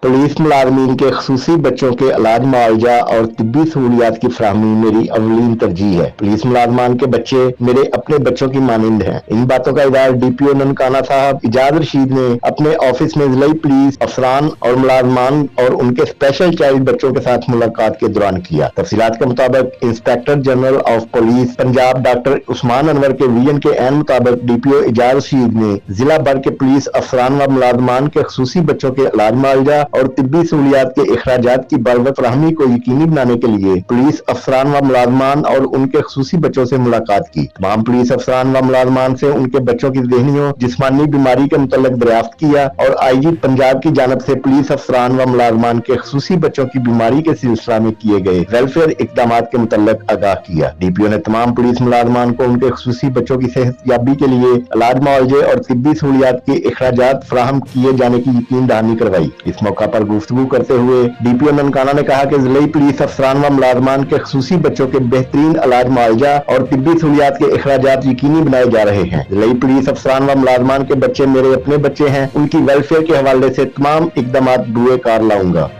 Police मुलाजमीन के खसूसी बच्चों के इलाज मुआवजा और तिब्बी सहूलियात की फराहमी मेरी अवलीन तरजीह है। पुलिस मुलाजमान के बच्चे मेरे अपने बच्चों की मानिंद हैं। इन बातों का इज़हार DPO ननकाना साहब इजाज रशीद ने अपने ऑफिस में जिला पुलिस अफसरान और मुलाजमान और उनके स्पेशल चाइल्ड बच्चों के साथ मुलाकात के दौरान किया। तफसीलात के मुताबिक inspector general of police Punjab doctor Usman Anwar के विजन के एन मुताबिक DPO इजाज रशीद ने जिला भर के पुलिस अफसरान व मुलाजमान के खसूसी बच्चों के इलाज मुआवजा और तिब्बी सहूलियात के अखराजात की बरवक्त फराहमी को यकीनी बनाने के लिए पुलिस अफसरान व मुलाजमान और उनके खसूसी बच्चों से मुलाकात की। तमाम पुलिस अफसरान व मुलाजमान से उनके बच्चों की ज़हनियों जिस्मानी बीमारी के मुतल्लिक दरियाफ्त किया और IG पंजाब की जानिब से पुलिस अफसरान व मुलाजमान के खसूसी बच्चों की बीमारी के सिलसिला में किए गए वेलफेयर इकदाम के मुतल्लिक आगाह किया। DPO ने तमाम पुलिस मुलाजमान को उनके खसूसी बच्चों की सेहत याबी के लिए इलाज मुआवजे और तिब्बी सहूलियात के अखराजात फराहम किए जाने की यकीन दहानी करवाई। इस मौका पर गुफ्तगू करते हुए DPO ननकाना ने कहा कि जिले पुलिस अफसरान व मुलाजमान के खसूसी बच्चों के बेहतरीन इलाज मुआवजा और तिब्बी सहूलियात के अखराजात यकीनी बनाए जा रहे हैं। जिले पुलिस अफसरान व मुलाजमान के बच्चे मेरे अपने बच्चे हैं। उनकी वेलफेयर के हवाले से तमाम इकदाम दुए कार लाऊंगा।